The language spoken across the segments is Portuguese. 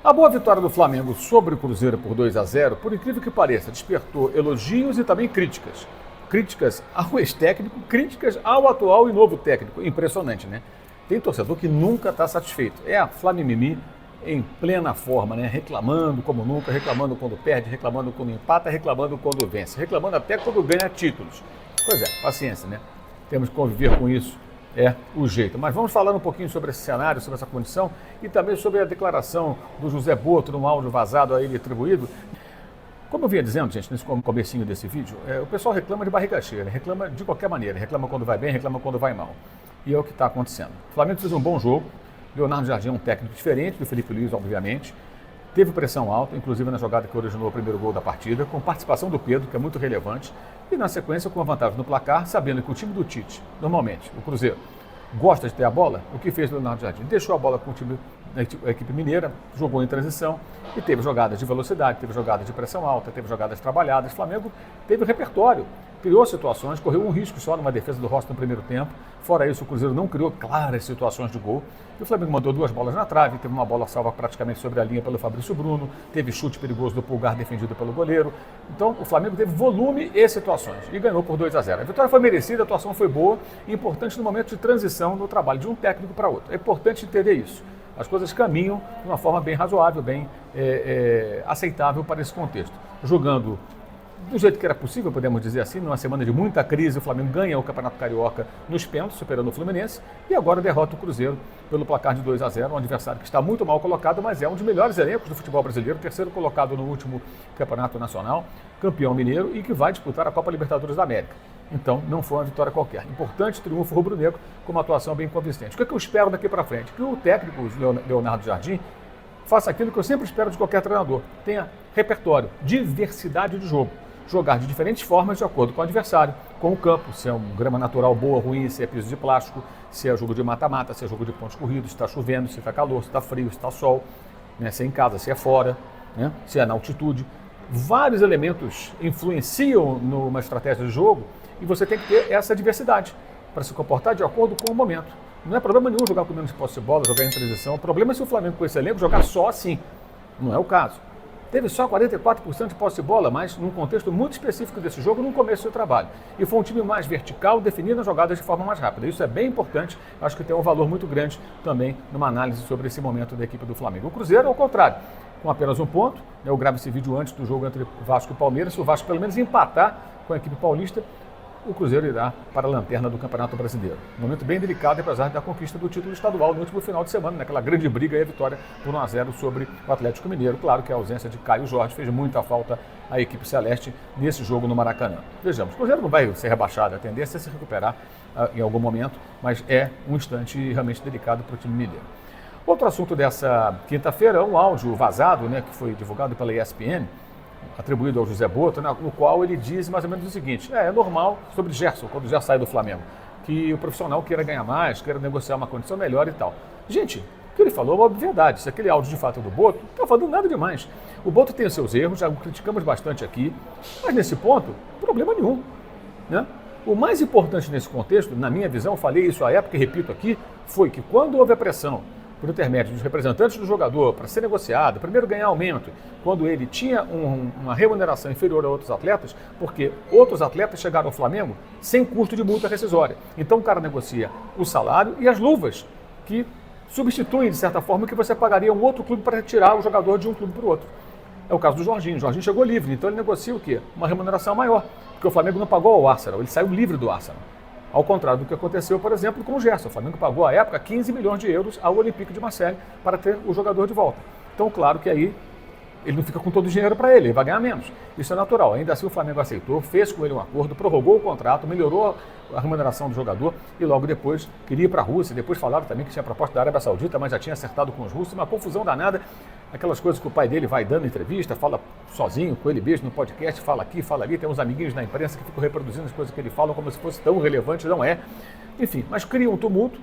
A boa vitória do Flamengo sobre o Cruzeiro por 2-0, por incrível que pareça, despertou elogios e também críticas. Críticas ao ex-técnico, críticas ao atual e novo técnico. Impressionante, né? Tem torcedor que nunca está satisfeito. É a Flamimimi em plena forma, né? Reclamando como nunca, reclamando quando perde, reclamando quando empata, reclamando quando vence, reclamando até quando ganha títulos. Pois é, paciência, né? Temos que conviver com isso. É o jeito. Mas vamos falar um pouquinho sobre esse cenário, sobre essa condição e também sobre a declaração do José Boto num áudio vazado a ele atribuído. Como eu vinha dizendo, gente, nesse comecinho desse vídeo, o pessoal reclama de barriga cheia, reclama de qualquer maneira, reclama quando vai bem, reclama quando vai mal. E é o que está acontecendo. O Flamengo fez um bom jogo, Leonardo Jardim é um técnico diferente do Felipe Luiz, obviamente, teve pressão alta, inclusive na jogada que originou o primeiro gol da partida, com participação do Pedro, que é muito relevante, e na sequência com a vantagem no placar, sabendo que o time do Tite, normalmente, o Cruzeiro, gosta de ter a bola, o que fez o Leonardo Jardim? Deixou a bola com o time da equipe mineira, jogou em transição e teve jogadas de velocidade, teve jogadas de pressão alta, teve jogadas trabalhadas. O Flamengo teve o repertório, criou situações, correu um risco só numa defesa do Rossi no primeiro tempo. Fora isso, o Cruzeiro não criou claras situações de gol. E o Flamengo mandou 2 bolas na trave, teve uma bola salva praticamente sobre a linha pelo Fabrício Bruno, teve chute perigoso do Pulgar defendido pelo goleiro. Então, o Flamengo teve volume e situações e ganhou por 2-0. A vitória foi merecida, a atuação foi boa e importante no momento de transição no trabalho de um técnico para outro. É importante entender isso. As coisas caminham de uma forma bem razoável, bem aceitável para esse contexto. Jogando do jeito que era possível, podemos dizer assim, numa semana de muita crise, o Flamengo ganha o Campeonato Carioca nos pênaltis, superando o Fluminense, e agora derrota o Cruzeiro pelo placar de 2-0, um adversário que está muito mal colocado, mas é um dos melhores elencos do futebol brasileiro, terceiro colocado no último Campeonato Nacional, campeão mineiro e que vai disputar a Copa Libertadores da América. Então, não foi uma vitória qualquer. Importante triunfo rubro-negro com uma atuação bem convincente. O que é que eu espero daqui para frente? Que o técnico Leonardo Jardim faça aquilo que eu sempre espero de qualquer treinador. Tenha repertório, diversidade de jogo. Jogar de diferentes formas de acordo com o adversário, com o campo, se é um grama natural boa, ruim, se é piso de plástico, se é jogo de mata-mata, se é jogo de pontos corridos, se está chovendo, se está calor, se está frio, se está sol, né? Se é em casa, se é fora, né? Se é na altitude. Vários elementos influenciam numa estratégia de jogo e você tem que ter essa diversidade para se comportar de acordo com o momento. Não é problema nenhum jogar com menos posse de bola, jogar em transição. O problema é se o Flamengo com esse elenco jogar só assim. Não é o caso. Teve só 44% de posse de bola, mas num contexto muito específico desse jogo, no começo do trabalho. E foi um time mais vertical, definindo as jogadas de forma mais rápida. Isso é bem importante, acho que tem um valor muito grande também numa análise sobre esse momento da equipe do Flamengo. O Cruzeiro, ao contrário, com apenas um ponto, eu gravo esse vídeo antes do jogo entre Vasco e Palmeiras, se o Vasco pelo menos empatar com a equipe paulista, o Cruzeiro irá para a lanterna do Campeonato Brasileiro. Um momento bem delicado, apesar da conquista do título estadual no último final de semana, naquela grande briga e a vitória por 1-0 sobre o Atlético Mineiro. Claro que a ausência de Caio Jorge fez muita falta à equipe celeste nesse jogo no Maracanã. Vejamos, o Cruzeiro não vai ser rebaixado, a tendência é se recuperar em algum momento, mas é um instante realmente delicado para o time mineiro. Outro assunto dessa quinta-feira é um áudio vazado, né, que foi divulgado pela ESPN, atribuído ao José Boto, no qual ele diz mais ou menos o seguinte: é normal sobre Gerson, quando o Gerson sai do Flamengo, que o profissional queira ganhar mais, queira negociar uma condição melhor e tal. Gente, o que ele falou é uma obviedade. Se aquele áudio de fato é do Boto, não está falando nada demais. O Boto tem os seus erros, já o criticamos bastante aqui, mas nesse ponto, problema nenhum, né? O mais importante nesse contexto, na minha visão, falei isso à época e repito aqui, foi que quando houve a pressão por intermédio dos representantes do jogador para ser negociado, primeiro ganhar aumento, quando ele tinha uma remuneração inferior a outros atletas, porque outros atletas chegaram ao Flamengo sem custo de multa rescisória. Então o cara negocia o salário e as luvas, que substituem, de certa forma, que você pagaria um outro clube para retirar o jogador de um clube para o outro. É o caso do Jorginho. O Jorginho chegou livre, então ele negocia o quê? Uma remuneração maior, porque o Flamengo não pagou ao Arsenal, ele saiu livre do Arsenal. Ao contrário do que aconteceu, por exemplo, com o Gerson. O Flamengo pagou, à época, 15 milhões de euros ao Olympique de Marseille para ter o jogador de volta. Então, claro que aí ele não fica com todo o dinheiro para ele vai ganhar menos. Isso é natural. Ainda assim, o Flamengo aceitou, fez com ele um acordo, prorrogou o contrato, melhorou a remuneração do jogador e logo depois queria ir para a Rússia. Depois falaram também que tinha proposta da Arábia Saudita, mas já tinha acertado com os russos. Uma confusão danada. Aquelas coisas que o pai dele vai dando entrevista, fala sozinho, com ele mesmo no podcast, fala aqui, fala ali. Tem uns amiguinhos na imprensa que ficam reproduzindo as coisas que ele fala como se fosse tão relevante, não é. Enfim, mas cria um tumulto.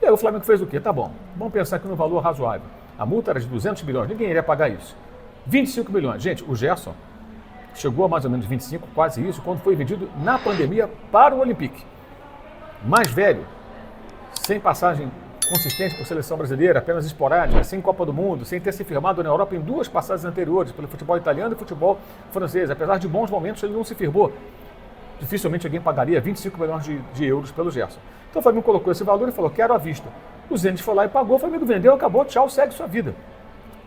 E aí o Flamengo fez o quê? Tá bom, vamos pensar aqui no valor razoável. A multa era de 200 milhões, ninguém iria pagar isso. 25 milhões. Gente, o Gerson chegou a mais ou menos 25, quase isso, quando foi vendido na pandemia para o Olympique. Mais velho, sem passagem consistente por seleção brasileira, apenas esporádica, sem Copa do Mundo, sem ter se firmado na Europa em 2 passagens anteriores, pelo futebol italiano e futebol francês. Apesar de bons momentos, ele não se firmou. Dificilmente alguém pagaria 25 milhões de euros pelo Gerson. Então o Flamengo colocou esse valor e falou, quero à vista. O Zenit foi lá e pagou, o Flamengo vendeu, acabou, tchau, segue sua vida.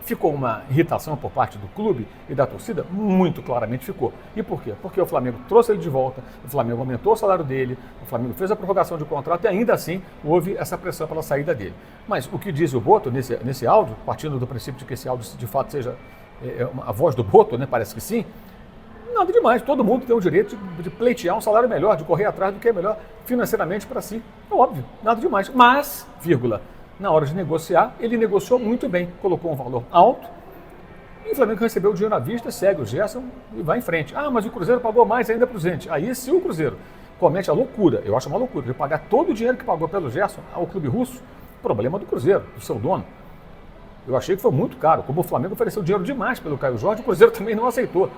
Ficou uma irritação por parte do clube e da torcida? Muito claramente ficou. E por quê? Porque o Flamengo trouxe ele de volta, o Flamengo aumentou o salário dele, o Flamengo fez a prorrogação de contrato e ainda assim houve essa pressão pela saída dele. Mas o que diz o Boto nesse áudio, partindo do princípio de que esse áudio de fato seja a voz do Boto, né? Parece que sim, nada demais. Todo mundo tem o direito de pleitear um salário melhor, de correr atrás do que é melhor financeiramente para si. É óbvio, nada demais. Mas, vírgula, na hora de negociar, ele negociou muito bem, colocou um valor alto e o Flamengo recebeu o dinheiro à vista, segue o Gerson e vai em frente. Ah, mas o Cruzeiro pagou mais ainda para o Zenit. Aí, se o Cruzeiro comete a loucura, eu acho uma loucura, de pagar todo o dinheiro que pagou pelo Gerson ao clube russo, problema do Cruzeiro, do seu dono. Eu achei que foi muito caro. Como o Flamengo ofereceu dinheiro demais pelo Caio Jorge, o Cruzeiro também não aceitou.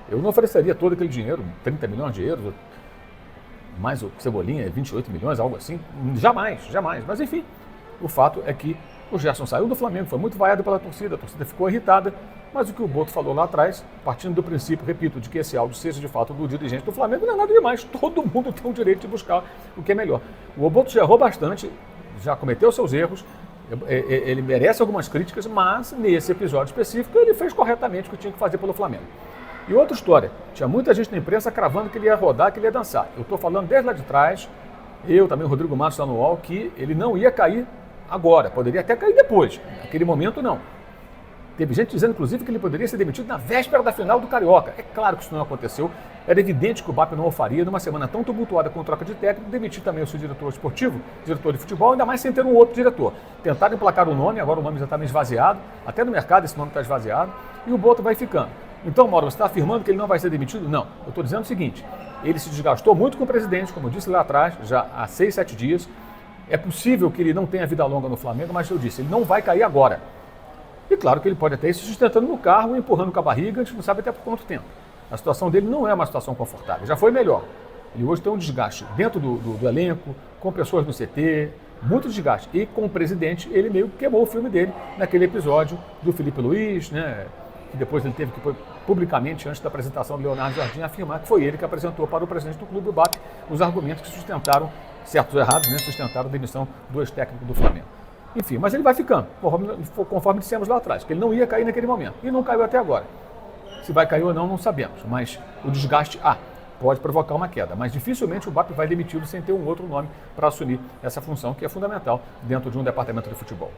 Eu não ofereceria todo aquele dinheiro, 30 milhões de euros, mais o Cebolinha, 28 milhões, algo assim. Jamais, jamais. Mas enfim, o fato é que o Gerson saiu do Flamengo, foi muito vaiado pela torcida, a torcida ficou irritada, mas o que o Boto falou lá atrás, partindo do princípio, repito, de que esse áudio seja de fato do dirigente do Flamengo, não é nada demais, todo mundo tem o direito de buscar o que é melhor. O Boto já errou bastante, já cometeu seus erros, ele merece algumas críticas, mas nesse episódio específico ele fez corretamente o que tinha que fazer pelo Flamengo. E outra história, tinha muita gente na imprensa cravando que ele ia rodar, que ele ia dançar. Eu estou falando desde lá de trás, eu também, o Rodrigo Matos está no UOL, que ele não ia cair agora, poderia até cair depois, naquele momento não. Teve gente dizendo, inclusive, que ele poderia ser demitido na véspera da final do Carioca. É claro que isso não aconteceu, era evidente que o BAP não o faria, numa semana tão tumultuada com troca de técnico, demitir também o seu diretor esportivo, diretor de futebol, ainda mais sem ter um outro diretor. Tentaram emplacar o nome, agora o nome já está meio esvaziado, até no mercado esse nome está esvaziado, e o Boto vai ficando. Então, Mauro, você está afirmando que ele não vai ser demitido? Não. Eu estou dizendo o seguinte, ele se desgastou muito com o presidente, como eu disse lá atrás, já há 6, 7 dias. É possível que ele não tenha vida longa no Flamengo, mas eu disse, ele não vai cair agora. E claro que ele pode até ir se sustentando no carro, empurrando com a barriga, a gente não sabe até por quanto tempo. A situação dele não é uma situação confortável, já foi melhor. Ele hoje tem um desgaste dentro do elenco, com pessoas no CT, muito desgaste. E com o presidente, ele meio que queimou o filme dele naquele episódio do Felipe Luiz, né? Que depois ele teve que publicamente, antes da apresentação do Leonardo Jardim, afirmar que foi ele que apresentou para o presidente do clube, o BAP, os argumentos que sustentaram, certos ou errados, né, sustentaram a demissão do ex-técnico do Flamengo. Enfim, mas ele vai ficando, conforme dissemos lá atrás, que ele não ia cair naquele momento, e não caiu até agora. Se vai cair ou não, não sabemos, mas o desgaste pode provocar uma queda, mas dificilmente o BAP vai demiti-lo sem ter um outro nome para assumir essa função que é fundamental dentro de um departamento de futebol.